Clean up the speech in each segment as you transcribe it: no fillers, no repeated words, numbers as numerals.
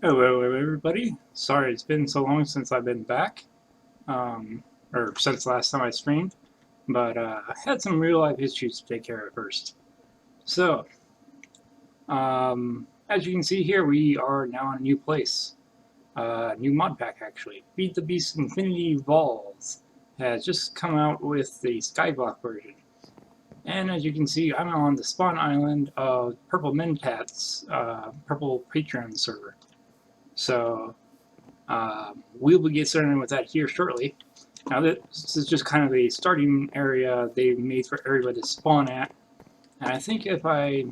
Hello everybody. Sorry it's been so long since I've been back, or since last time I streamed, but I had some real life issues to take care of first. So, as you can see here, we are now in a new place. New mod pack actually. FTB Infinity Evolved has just come out with the Skyblock version. And as you can see, I'm on the spawn island of PurplePatron's PurplePatron server. So, we will get started with that here shortly. Now this is just kind of a starting area they've made for everybody to spawn at. And I think if by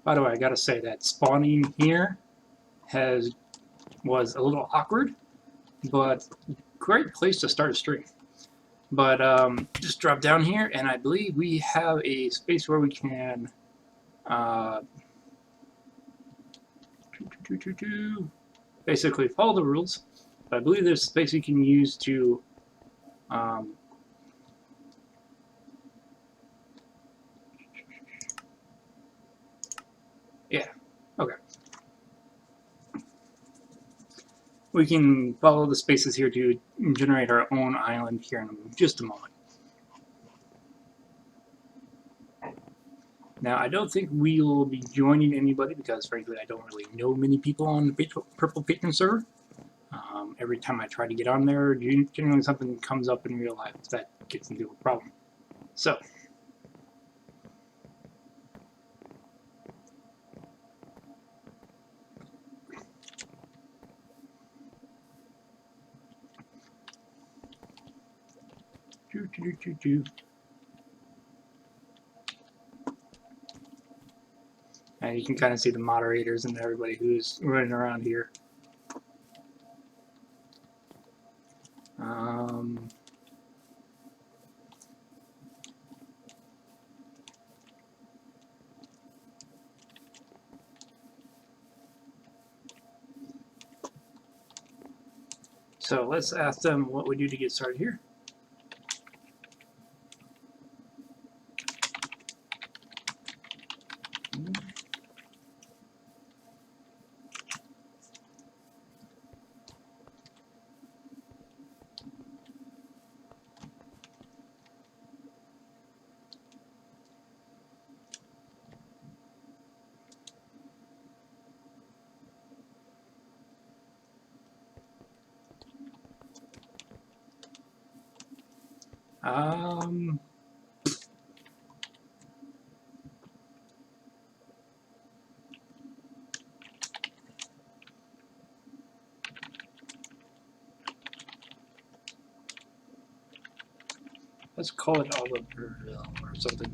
the way, I gotta say that spawning here was a little awkward, but great place to start a stream. But just drop down here, and I believe we have a space where we can basically follow the rules. But I believe there's space you can use to yeah, okay. We can follow the spaces here to generate our own island here in just a moment. Now, I don't think we will be joining anybody because, frankly, I don't really know many people on the PurplePatron server. Every time I try to get on there, generally something comes up in real life that gets into a problem. So, and you can kind of see the moderators and everybody who's running around here. So let's ask them what we do to get started here. Let's call it Oliverville or something.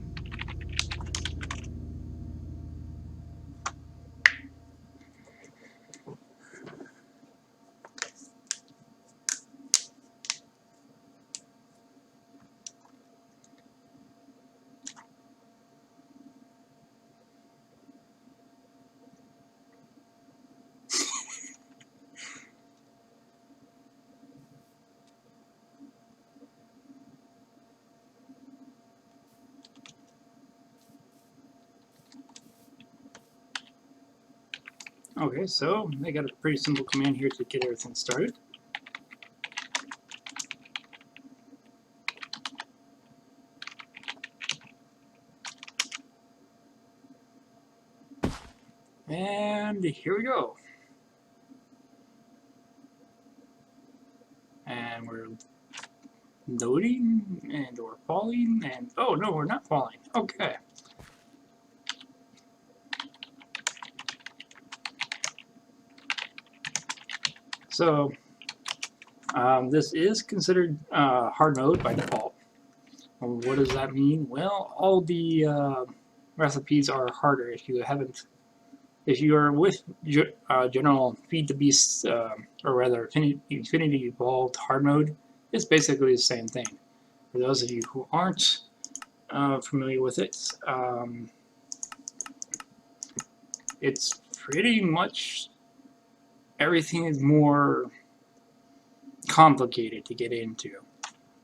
Okay, so I got a pretty simple command here to get everything started. And here we go. And we're loading, and we're falling, and oh no, we're not falling. Okay. So this is considered hard mode by default. What does that mean? Well, all the recipes are harder if you haven't. If you are with general Feed the Beast, or rather Infinity Evolved hard mode, it's basically the same thing. For those of you who aren't familiar with it, it's pretty much everything is more complicated to get into.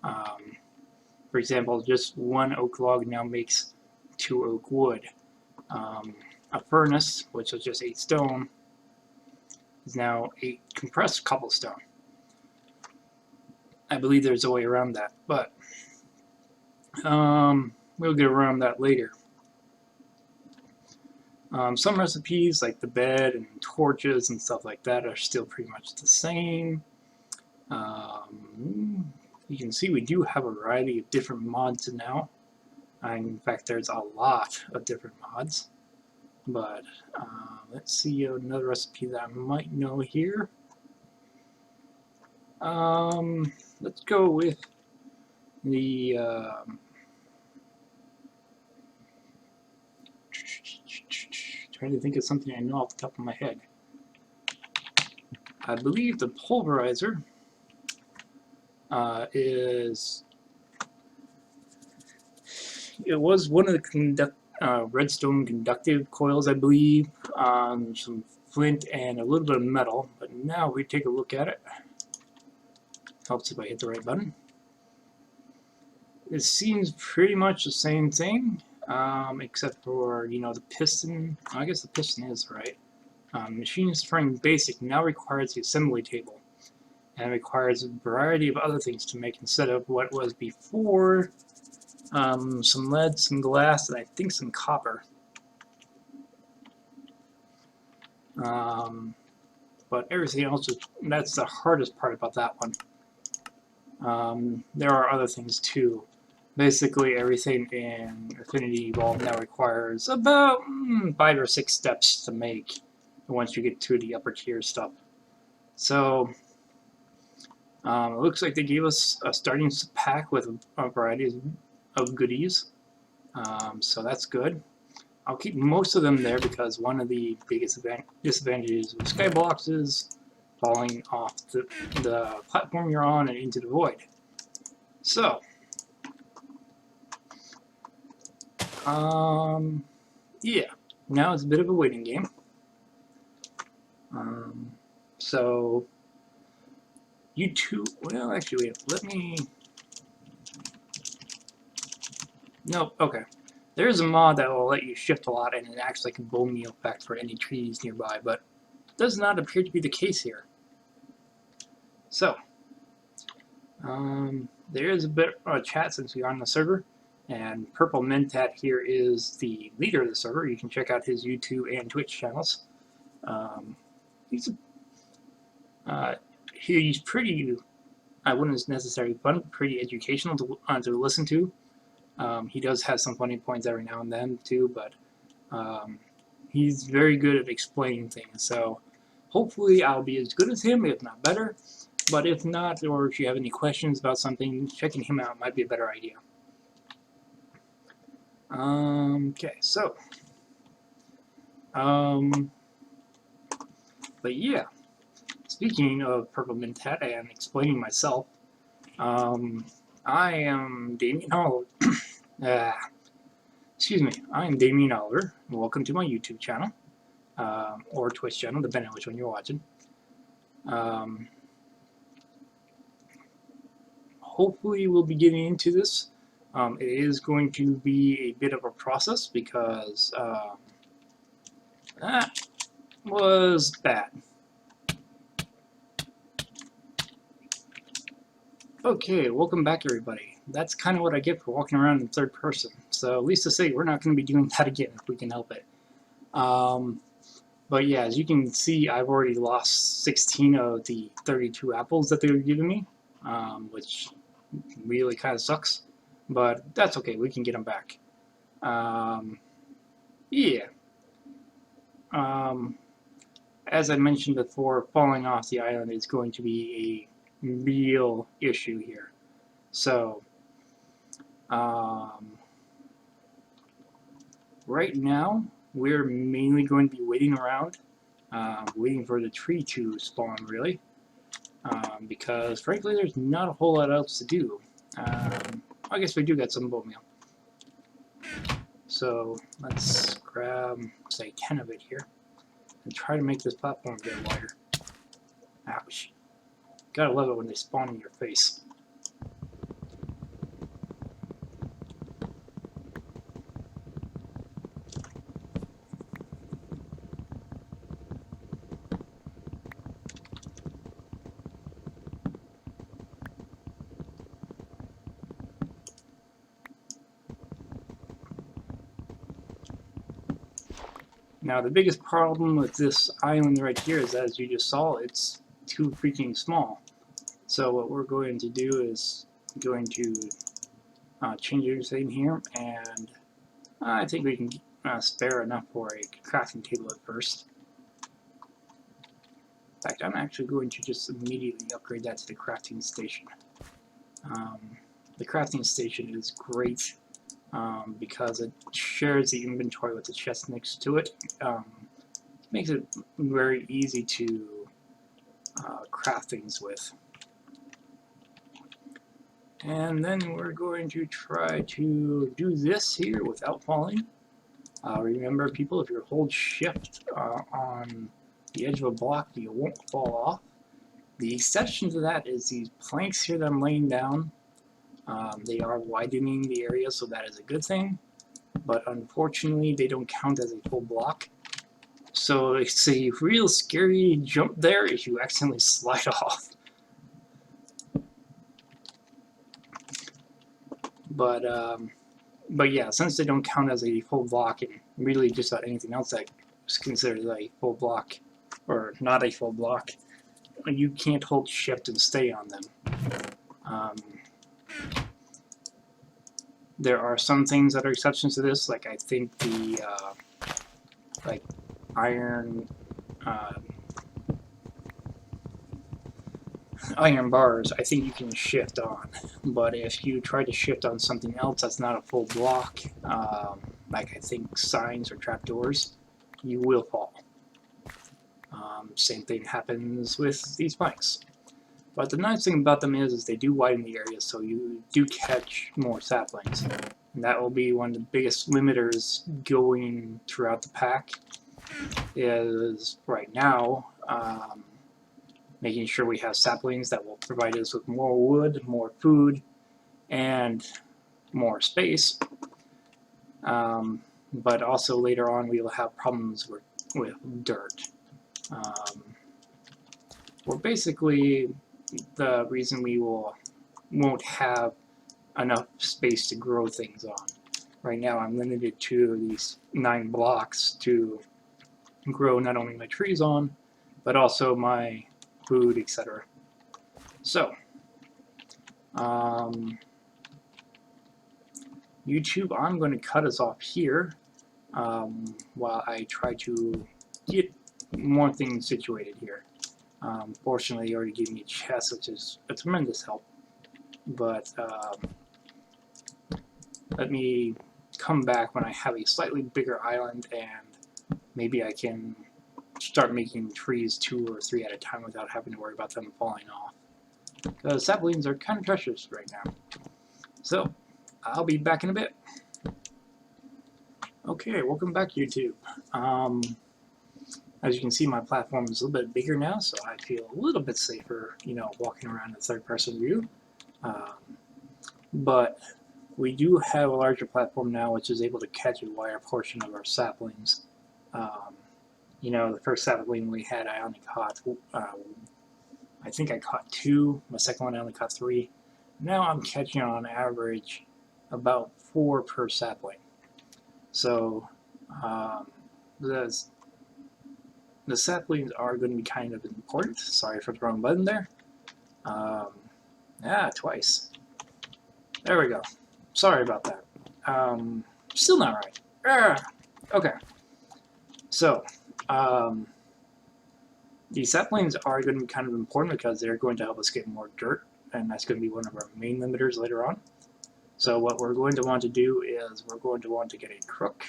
For example, just one oak log now makes 2 oak wood. A furnace, which is just 8 stone, is now a compressed cobblestone. I believe there's a way around that, but we'll get around that later. Some recipes, like the bed and torches and stuff like that, are still pretty much the same. You can see we do have a variety of different mods now. In fact, there's a lot of different mods. But let's see another recipe that I might know here. Let's go with the trying to think of something I know off the top of my head. I believe the pulverizer it was one of the redstone conductive coils, I believe, some flint and a little bit of metal. But now we take a look at it. Helps if I hit the right button. It seems pretty much the same thing, except for, you know, the piston. I guess the piston is right. Machine Spring Basic now requires the assembly table, and requires a variety of other things to make instead of what was before. Some lead, some glass, and I think some copper. But everything else that's the hardest part about that one. There are other things too. Basically, everything in Infinity Evolved now requires about 5 or 6 steps to make once you get to the upper tier stuff. So, it looks like they gave us a starting pack with a variety of goodies. So that's good. I'll keep most of them there because one of the biggest disadvantages of Skyblocks is falling off the platform you're on and into the void. So, yeah, now it's a bit of a waiting game. So, YouTube, well, actually, wait, let me, nope, okay. There is a mod that will let you shift a lot and it acts like a bone meal effect for any trees nearby, but it does not appear to be the case here. So, there is a bit of a chat since we are on the server, and PurplePatron here is the leader of the server. You can check out his YouTube and Twitch channels. He's pretty, I wouldn't necessarily fun, pretty educational to listen to. He does have some funny points every now and then too, but he's very good at explaining things. So hopefully I'll be as good as him, if not better. But if not, or if you have any questions about something, checking him out might be a better idea. Okay, so but yeah, speaking of PurplePatron and explaining myself, I am Damien Oliver. Excuse me, I am Damien Oliver. Welcome to my YouTube channel, or Twitch channel, depending on which one you're watching. Hopefully we'll be getting into this. It is going to be a bit of a process because that was bad. Okay, welcome back everybody. That's kind of what I get for walking around in third person. So at least to say we're not going to be doing that again if we can help it. But yeah, as you can see, I've already lost 16 of the 32 apples that they were giving me, which really kind of sucks. But that's okay, we can get them back. Yeah. As I mentioned before, falling off the island is going to be a real issue here. So, right now, we're mainly going to be waiting around, waiting for the tree to spawn, really. Because, frankly, there's not a whole lot else to do. I guess we do got some bone meal. So, let's grab, say, 10 of it here. And try to make this platform a bit wider. Ouch. Gotta love it when they spawn in your face. Now the biggest problem with this island right here is, as you just saw, it's too freaking small. So what we're going to do is going to change everything here, and I think we can spare enough for a crafting table at first. In fact, I'm actually going to just immediately upgrade that to the crafting station. The crafting station is great because it shares the inventory with the chest next to it. Makes it very easy to craft things with. And then we're going to try to do this here without falling. Remember, people, if you hold shift on the edge of a block, you won't fall off. The exception to that is these planks here that I'm laying down. They are widening the area, so that is a good thing. But unfortunately, they don't count as a full block. So it's a real scary jump there if you accidentally slide off. But yeah, since they don't count as a full block, and really just about anything else that is considered a full block, or not a full block, you can't hold shift and stay on them. There are some things that are exceptions to this, like I think the like iron bars, I think you can shift on, but if you try to shift on something else that's not a full block, like I think signs or trapdoors, you will fall. Same thing happens with these planks. But the nice thing about them is they do widen the area, so you do catch more saplings. And that will be one of the biggest limiters going throughout the pack, is right now making sure we have saplings that will provide us with more wood, more food, and more space. But also later on we will have problems with dirt. Or basically the reason we won't have enough space to grow things on. Right now I'm limited to these 9 blocks to grow not only my trees on, but also my food, etc. So, YouTube, I'm going to cut us off here while I try to get more things situated here. Fortunately, you already gave me a chest, which is a tremendous help. But let me come back when I have a slightly bigger island, and maybe I can start making trees 2 or 3 at a time without having to worry about them falling off. Because saplings are kind of precious right now. So, I'll be back in a bit. Okay, welcome back, YouTube. As you can see, my platform is a little bit bigger now, so I feel a little bit safer, you know, walking around in third-person view. But we do have a larger platform now, which is able to catch a wider portion of our saplings. You know, the first sapling we had, I only caught, I think I caught 2. My second one, I only caught 3. Now I'm catching on average about 4 per sapling. So the saplings are going to be kind of important. Sorry for the wrong button there. Yeah, twice. There we go. Sorry about that. Still not right. Okay. So, these saplings are going to be kind of important because they're going to help us get more dirt, and that's going to be one of our main limiters later on. So what we're going to want to do is we're going to want to get a crook.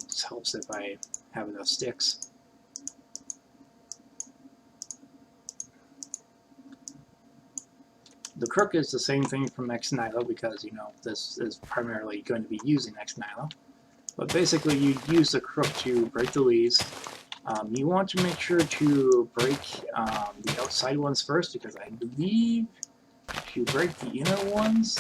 This helps if I have enough sticks. The crook is the same thing from Ex Nihilo because, you know, this is primarily going to be using Ex Nihilo. But basically you use the crook to break the leaves. You want to make sure to break the outside ones first, because I believe if you break the inner ones,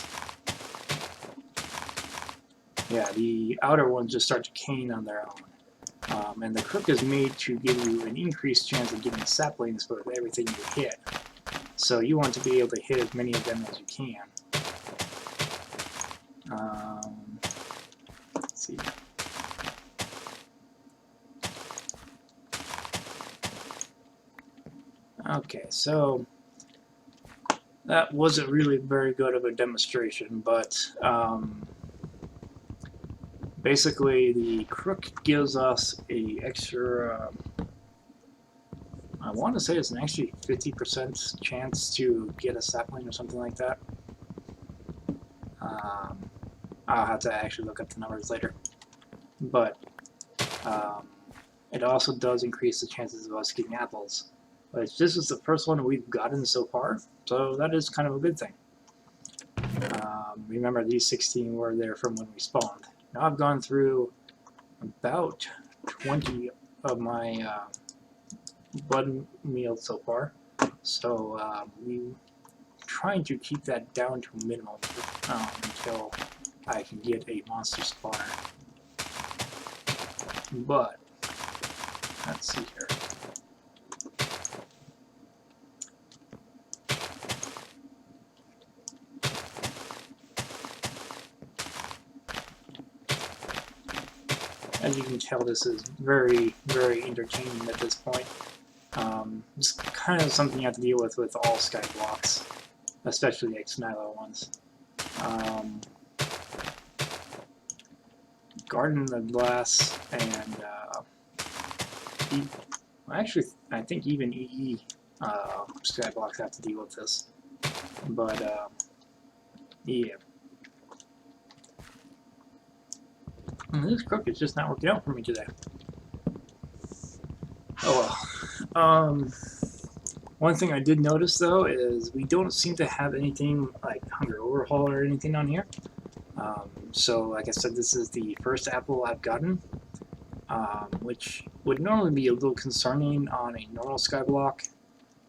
yeah, the outer ones just start to cane on their own. And the crook is made to give you an increased chance of getting saplings for everything you hit. So you want to be able to hit as many of them as you can. Let's see. Okay, so that wasn't really very good of a demonstration, but basically the crook gives us a extra, I want to say it's an extra 50% chance to get a sapling or something like that. I'll have to actually look up the numbers later. But it also does increase the chances of us getting apples. But this is the first one we've gotten so far, so that is kind of a good thing. Remember, these 16 were there from when we spawned. Now I've gone through about 20 of my blood meals so far, so we're trying to keep that down to a minimum until I can get a monster spawner. But let's see here. As you can tell, this is very, very entertaining at this point. It's kind of something you have to deal with all Skyblocks, especially the Ex Nihilo ones. Garden of Glass and actually, I think even EE Skyblocks have to deal with this. But yeah. This crook is just not working out for me today. Oh well. One thing I did notice though is we don't seem to have anything like Hunger Overhaul or anything on here. So like I said, this is the first apple I've gotten, which would normally be a little concerning on a normal skyblock,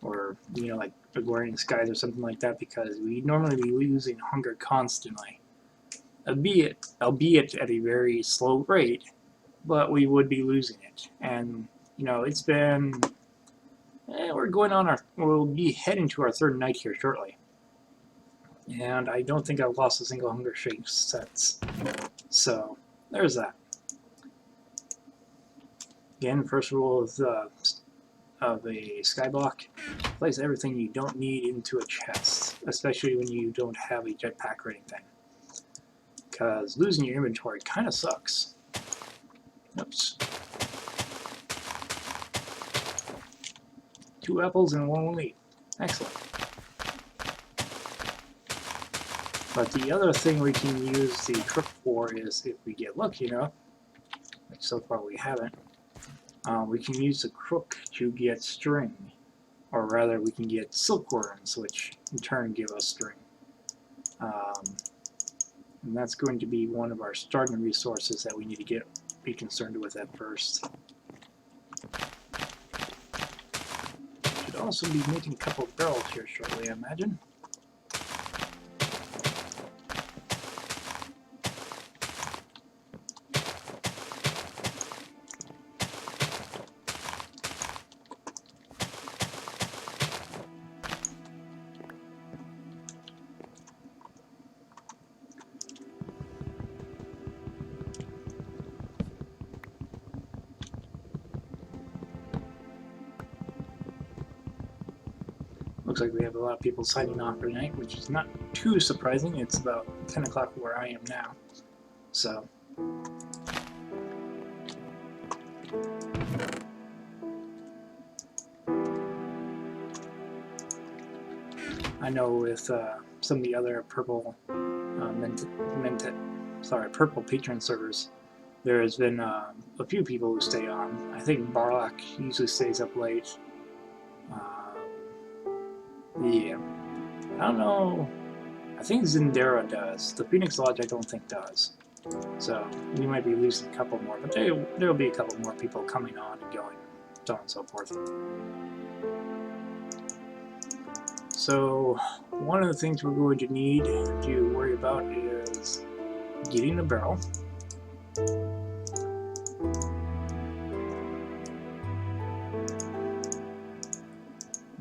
or like Agrarian Skies or something like that, because we normally be losing hunger constantly. Albeit at a very slow rate, but we would be losing it. And it's been we'll be heading to our third night here shortly, and I don't think I've lost a single hunger shake since. So there's that. Again, first rule of a skyblock: place everything you don't need into a chest, especially when you don't have a jetpack or anything, because losing your inventory kind of sucks. Oops. 2 apples and 1 wheat. Excellent. But the other thing we can use the crook for is, if we get lucky enough, which so far we haven't, we can use the crook to get string. Or rather, we can get silkworms, which in turn give us string. And that's going to be one of our starting resources that we need to be concerned with at first. Should also be making a couple of barrels here shortly, I imagine. Looks like we have a lot of people signing off for tonight, which is not too surprising. It's about 10 o'clock where I am now. So I know with some of the other PurplePatron servers, there has been a few people who stay on. I think Barlock usually stays up late. Yeah, I don't know. I think Zendara does. The Phoenix Lodge I don't think does. So we might be losing a couple more, but there'll be a couple more people coming on and going, so on and so forth. So one of the things we're going to need to worry about is getting a barrel.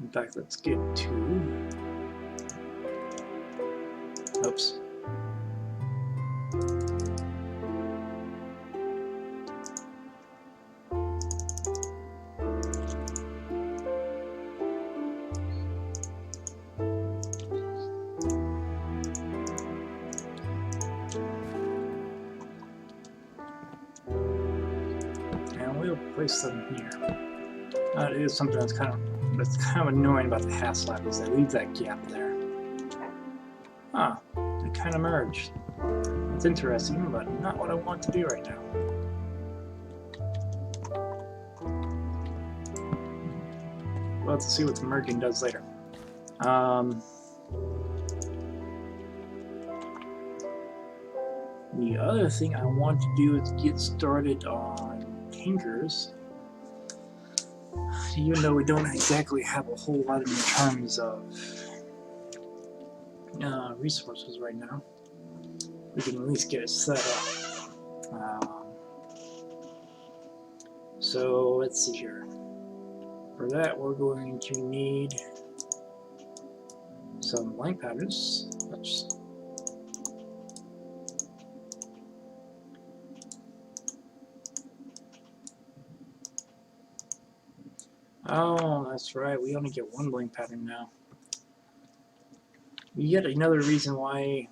In fact, let's get to... Oops. place them here. It is something that's kind of annoying about the half slab is they leave that gap there. Ah, they kind of merged. It's interesting, but not what I want to do right now. Well, let's see what the merging does later. The other thing I want to do is get started on tankers. Even though we don't exactly have a whole lot in terms of resources right now, we can at least get it set up. So let's see here. For that, we're going to need some blank patterns. Oh, that's right. We only get one blank pattern now. Yet another reason why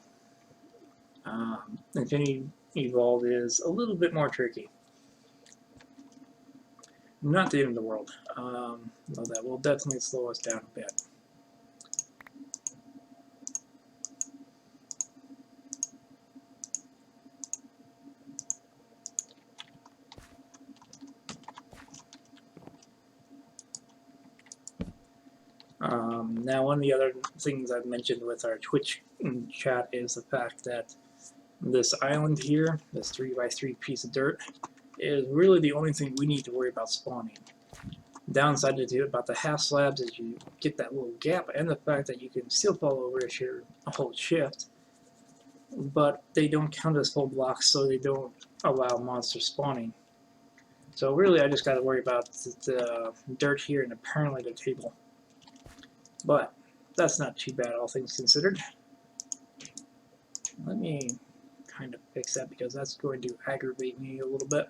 Infinity Evolved is a little bit more tricky. Not the end of the world. Well, that will definitely slow us down a bit. Now, one of the other things I've mentioned with our Twitch chat is the fact that this island here, this 3x3 piece of dirt, is really the only thing we need to worry about spawning. Downside to it about the half slabs is you get that little gap, and the fact that you can still fall over if you're hold shift, but they don't count as full blocks, so they don't allow monster spawning. So really, I just got to worry about the dirt here and apparently the table. But that's not too bad, all things considered. Let me kind of fix that because that's going to aggravate me a little bit.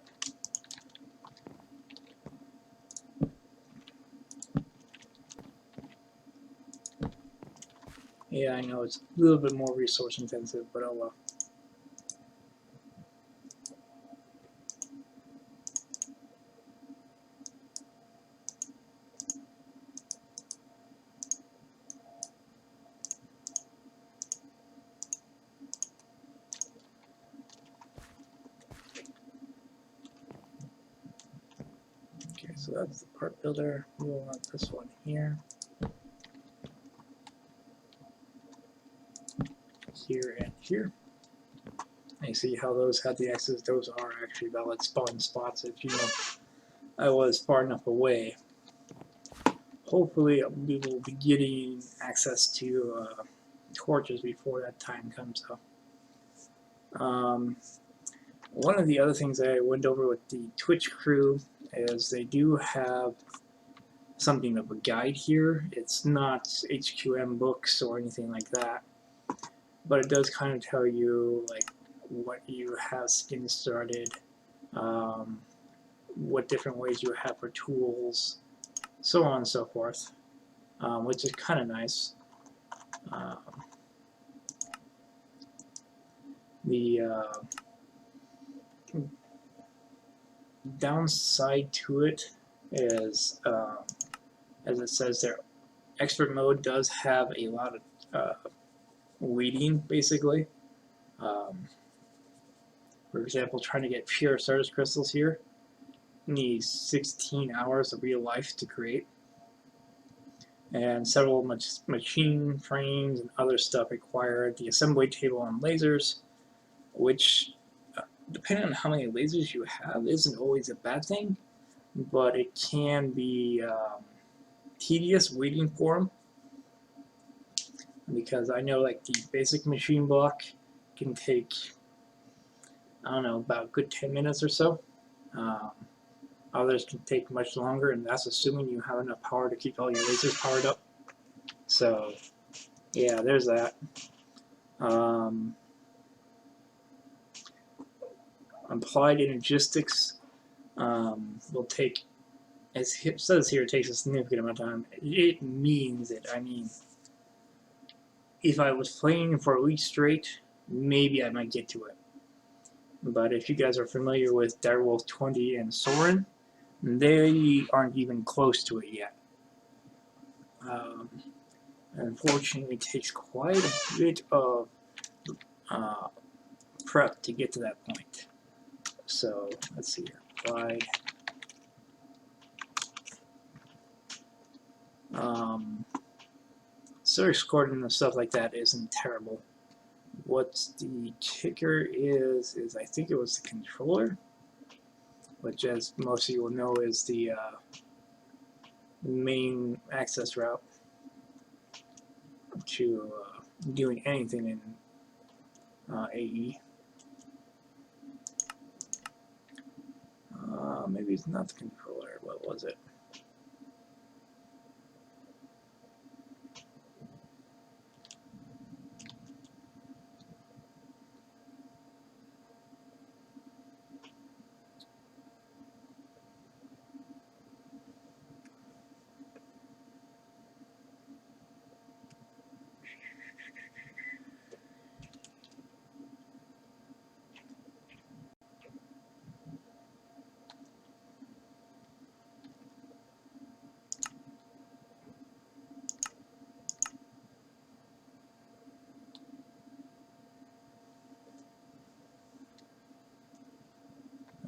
Yeah, I know it's a little bit more resource intensive, but oh well. Okay, so that's the part builder. We'll want this one here. Here and here. And you see how those had the X's, those are actually valid spawn spots if you know I was far enough away. Hopefully we will be getting access to torches before that time comes up. One of the other things I went over with the Twitch crew is they do have something of a guide here. It's not HQM books or anything like that, but it does kind of tell you like what you have getting started, what different ways you have for tools, so on and so forth, which is kind of nice. The downside to it is, as it says there, expert mode does have a lot of waiting, basically. For example, trying to get pure Stardust crystals here needs 16 hours of real life to create, and several machine frames and other stuff require the assembly table and lasers, which, depending on how many lasers you have, isn't always a bad thing, but it can be tedious waiting for them, because I know like the basic machine block can take, I don't know, about a good 10 minutes or so. Others can take much longer, and that's assuming you have enough power to keep all your lasers powered up. So, yeah, there's that. Applied energistics will take, as it says here, it takes a significant amount of time. It means it. I mean, if I was playing for a week straight, maybe I might get to it. But if you guys are familiar with Direwolf 20 and Soren, They aren't even close to it yet. Unfortunately, it takes quite a bit of prep to get to that point. So let's see here. Applied. Search cording and stuff like that isn't terrible. What the kicker is I think it was the controller, which, as most of you will know, is the main access route to doing anything in AE. Maybe it's not the controller. What was it?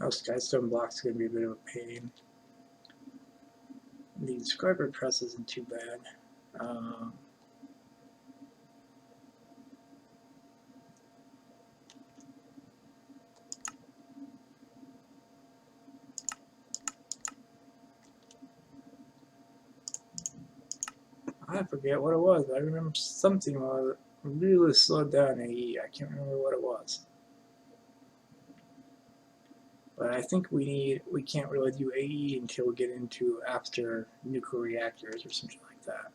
Oh, Skystone block's going to be a bit of a pain. The describer press isn't too bad. I forget what it was, but I remember something was really slowed down AE. I can't remember what it was. But I think we can't really do AE until we get into after nuclear reactors or something like that.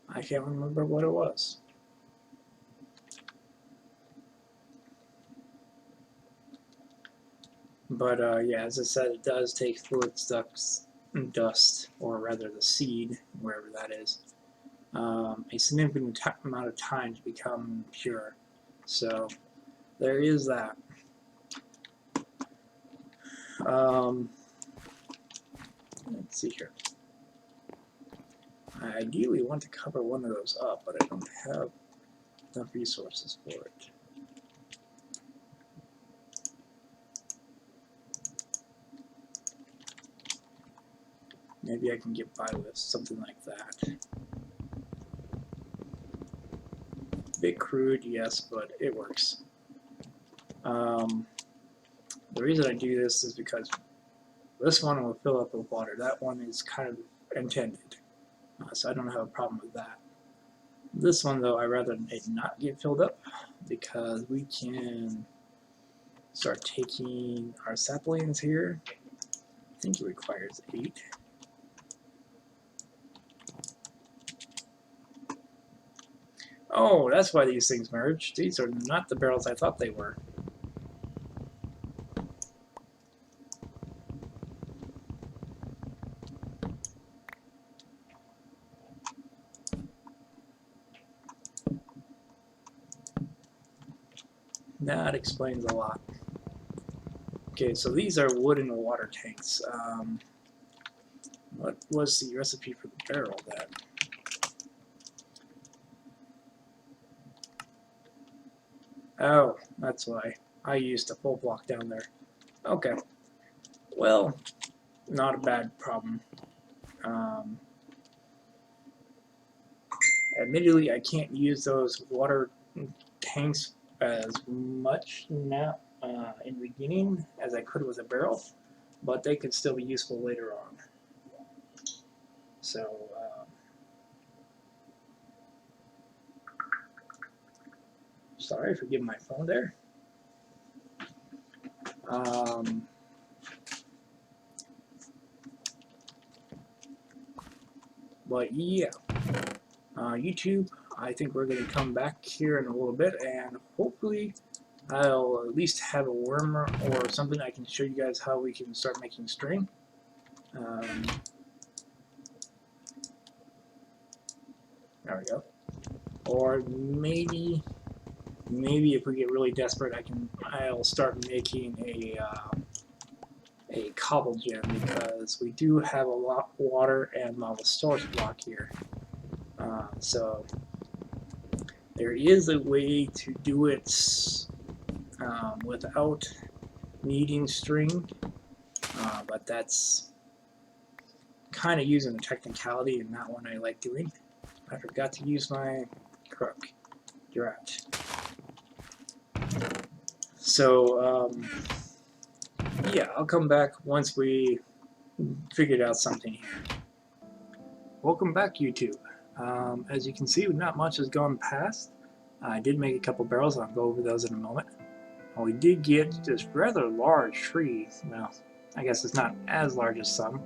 I can't remember what it was. But yeah, as I said, it does take fluid dust, or rather the seed, wherever that is, a significant amount of time to become pure. So there is that. Let's see here. I ideally want to cover one of those up, but I don't have enough resources for it. Maybe I can get by with something like that. Bit crude, yes, but it works. The reason I do this is because this one will fill up with water. That one is kind of intended, so I don't have a problem with that. This one, though, I'd rather it not get filled up because we can start taking our saplings here. I think it requires 8. Oh, that's why these things merge. These are not the barrels I thought they were. That explains a lot. Okay, so these are wooden water tanks. What was the recipe for the barrel then? Oh, that's why. I used a full block down there. Okay. Well, not a bad problem. Admittedly, I can't use those water tanks as much now in the beginning as I could with a barrel, but they could still be useful later on. So, sorry for giving my phone there. But yeah, YouTube, I think we're going to come back here in a little bit and hopefully I'll at least have a worm or something I can show you guys how we can start making string. There we go. Or maybe if we get really desperate, I'll start making a cobble gem, because we do have a lot of water and lava source block here. So there is a way to do it without needing string, but that's kind of using a technicality and not one I like doing. I forgot to use my crook. You're out. So yeah, I'll come back once we figured out something here. Welcome back, YouTube. As you can see, not much has gone past. I did make a couple barrels, I'll go over those in a moment. We did get this rather large tree. Well, I guess it's not as large as some,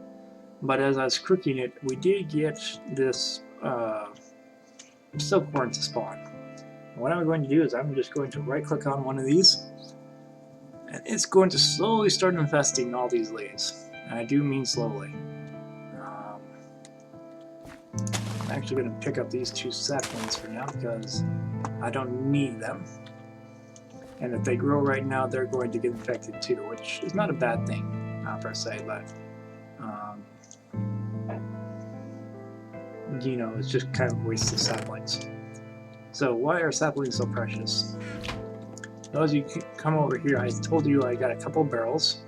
but as I was crooking it, we did get this silkworm to spawn. What I'm going to do is I'm just going to right click on one of these, and it's going to slowly start infesting all these leaves. And I do mean slowly. I'm actually going to pick up these 2 saplings for now because I don't need them. And if they grow right now, they're going to get infected too, which is not a bad thing, per se, but you know, it's just kind of a waste of saplings. So why are saplings so precious? As you come over here, I told you I got a couple barrels,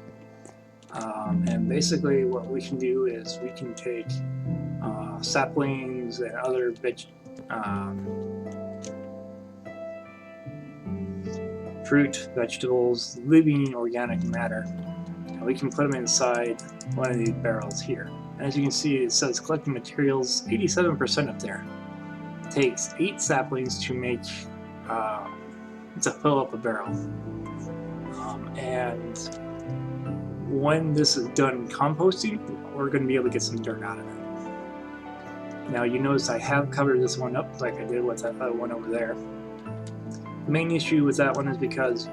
and basically what we can do is we can take saplings and other fruit, vegetables, living organic matter, and we can put them inside one of these barrels here. And as you can see, it says collecting materials 87% up there. It takes 8 saplings to make to fill up a barrel. And when this is done composting, we're going to be able to get some dirt out of it. Now you notice I have covered this one up like I did with that other one over there. The main issue with that one is because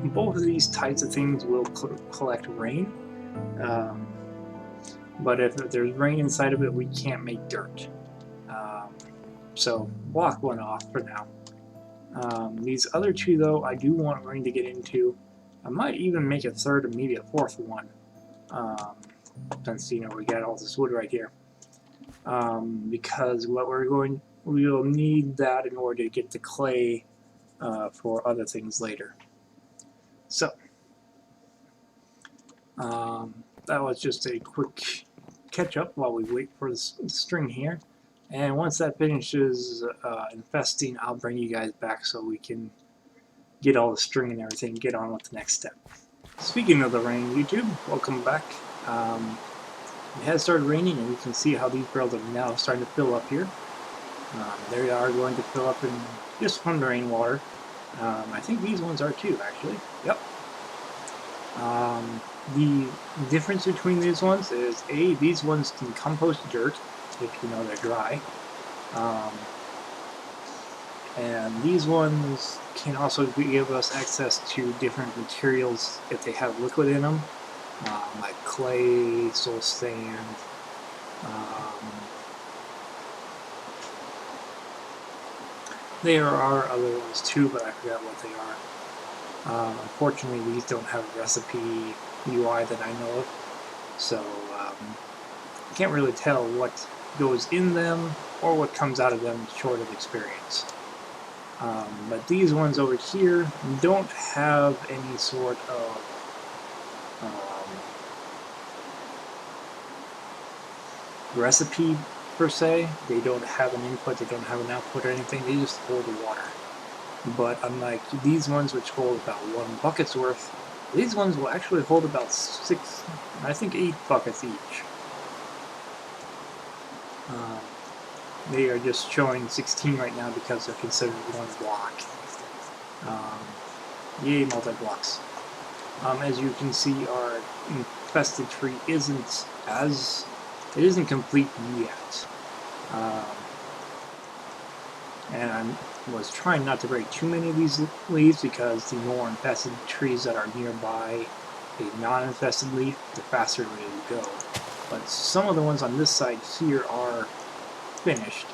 both of these types of things will collect rain, but if there's rain inside of it, we can't make dirt. So block one off for now. These other 2 though, I do want rain to get into. I might even make a 3rd or maybe a 4th one, since, you know, we got all this wood right here. Because what we'll need that in order to get the clay for other things later. So that was just a quick catch up while we wait for the string here. And once that finishes infesting, I'll bring you guys back so we can get all the string and everything, get on with the next step. Speaking of the rain, YouTube, welcome back. It has started raining, and you can see how these barrels are now starting to fill up here. They are going to fill up in just from the rainwater. I think these ones are too, actually. Yep. The difference between these ones is, these ones can compost dirt, if you know they're dry. And these ones can also give us access to different materials if they have liquid in them, like clay, soul sand. There are other ones too, but I forgot what they are. Unfortunately, these don't have a recipe UI that I know of, so I can't really tell what goes in them or what comes out of them short of experience. But these ones over here don't have any sort of recipe per se. They don't have an input, they don't have an output or anything, they just hold the water. But unlike these ones, which hold about 1 bucket's worth, these ones will actually hold about 6, I think 8 buckets each. They are just showing 16 right now because they're considered 1 block. Yay, multi-blocks. As you can see, our infested tree isn't complete yet. And I was trying not to break too many of these leaves because the more infested trees that are nearby a non-infested leaf, the faster it will go. But some of the ones on this side here are finished,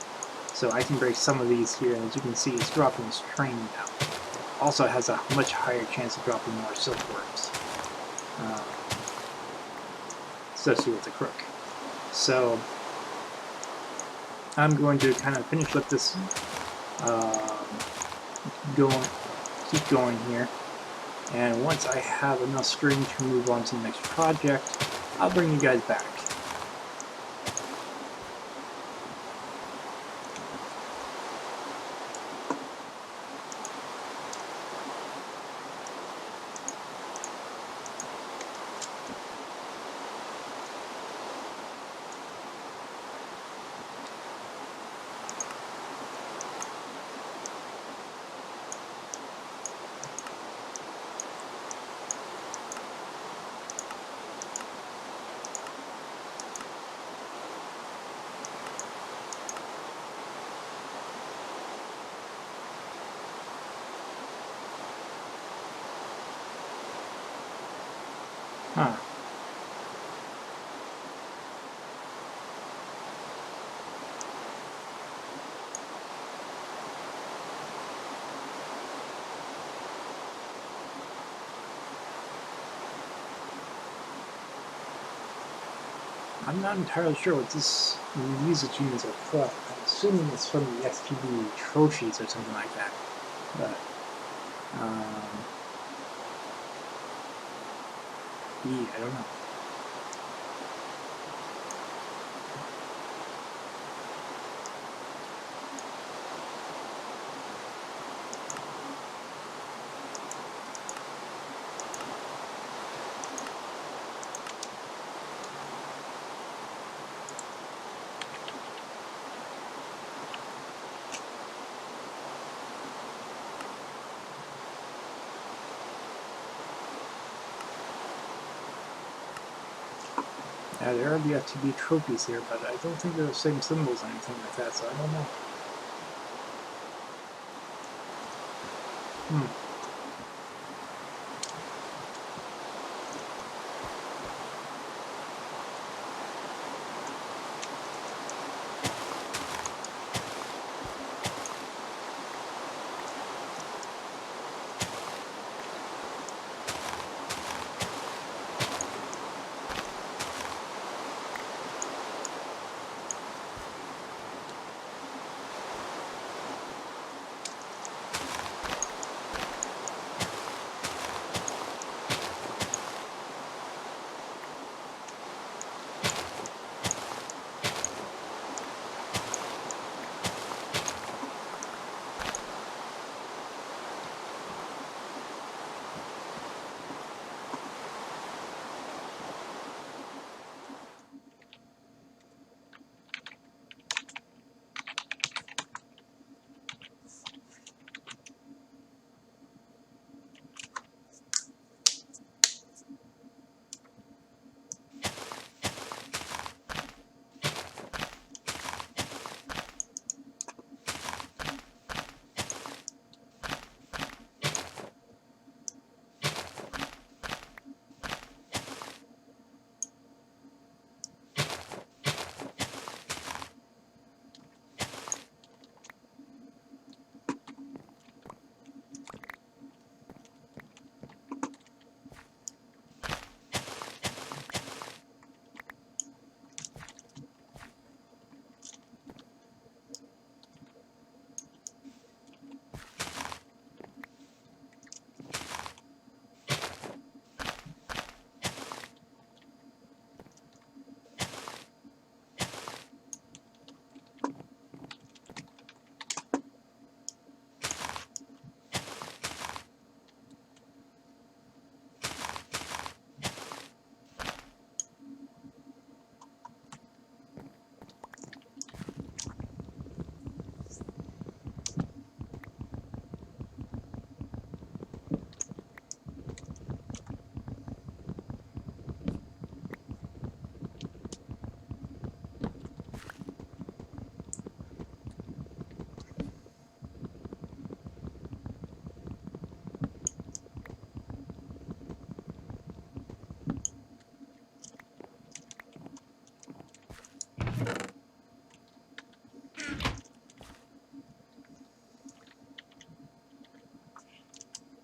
so I can break some of these here, and as you can see, it's dropping strain now. Also, it has a much higher chance of dropping more silkworms, especially with the crook. So I'm going to kind of finish up this, keep going here, and once I have enough string to move on to the next project, I'll bring you guys back. Huh. I'm not entirely sure what this music units are from. I'm assuming it's from the FTB trophies or something like that. But, yeah, I don't know. Yeah, there are the FTB trophies here, but I don't think they're the same symbols or anything like that, so I don't know.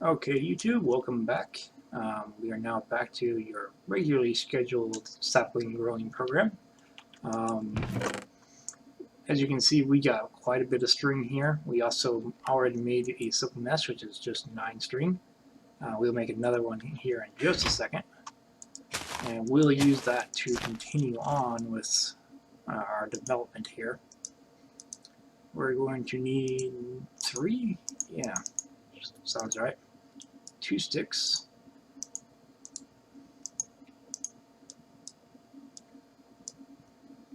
Okay, YouTube, welcome back. We are now back to your regularly scheduled sapling growing program. As you can see, we got quite a bit of string here. We also already made a silk mesh, which is just 9 string. We'll make another one here in just a second. And we'll use that to continue on with our development here. We're going to need 3? Yeah, sounds right. 2 sticks.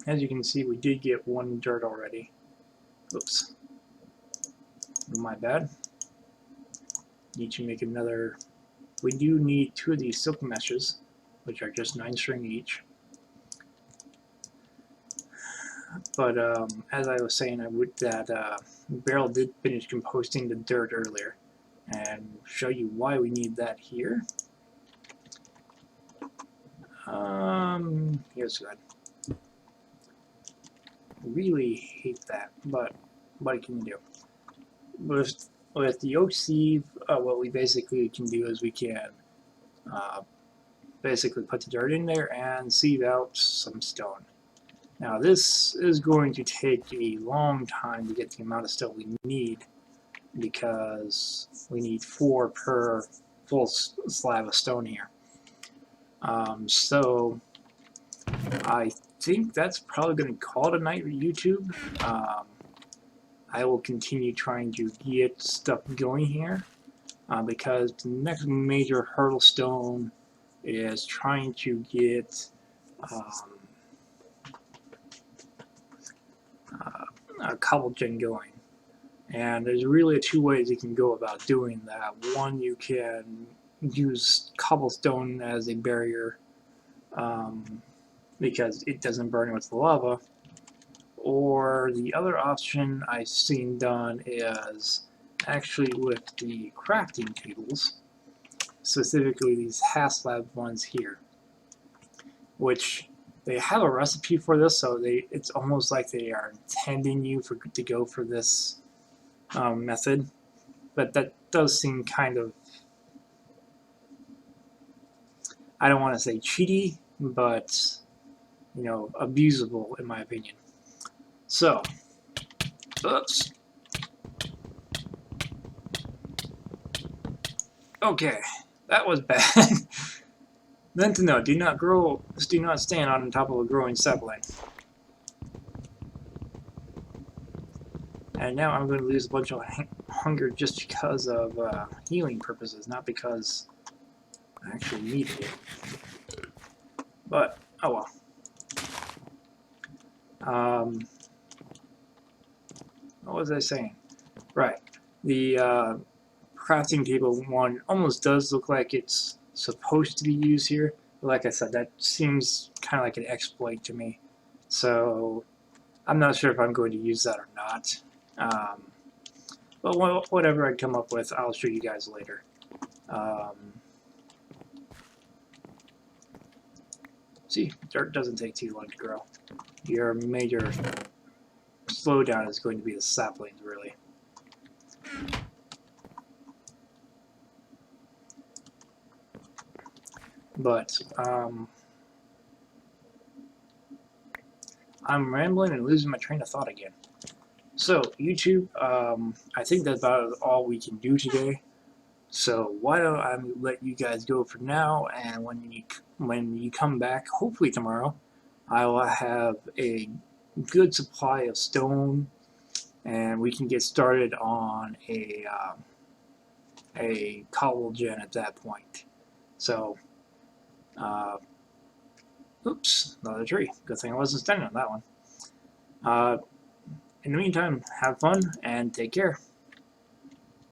As you can see, we did get 1 dirt already. Oops. My bad. Need to make another. We do need 2 of these silk meshes, which are just 9 string each. But as I was saying, Beryl did finish composting the dirt earlier, and show you why we need that here. Here's good. Really hate that, but what can you do? With the oak sieve, what we basically can do is we can basically put the dirt in there and sieve out some stone. Now this is going to take a long time to get the amount of stone we need, because we need 4 per full slab of stone here. So I think that's probably going to call it a night for YouTube. I will continue trying to get stuff going here, because the next major hurdle stone is trying to get a cobble gen going. And there's really 2 ways you can go about doing that. One, you can use cobblestone as a barrier, because it doesn't burn with the lava. Or the other option I've seen done is actually with the crafting tables, specifically these half-slab ones here, which they have a recipe for this, so it's almost like they are intending you to go for this method, but that does seem kind of, I don't want to say cheaty, but you know, abusable in my opinion. So, oops. Okay, that was bad. Then to know, do not stand on top of a growing sapling. And now I'm going to lose a bunch of hunger just because of healing purposes, not because I actually need it. But, oh well. What was I saying? Right. The crafting table one almost does look like it's supposed to be used here. But like I said, that seems kind of like an exploit to me. So I'm not sure if I'm going to use that or not. But whatever I come up with, I'll show you guys later. See, dirt doesn't take too long to grow. Your major slowdown is going to be the saplings, really. But I'm rambling and losing my train of thought again. So YouTube, I think that's about all we can do today. So why don't I let you guys go for now, and when you come back, hopefully tomorrow, I will have a good supply of stone, and we can get started on a cobble gen at that point. So, oops, another tree. Good thing I wasn't standing on that one. In the meantime, have fun and take care.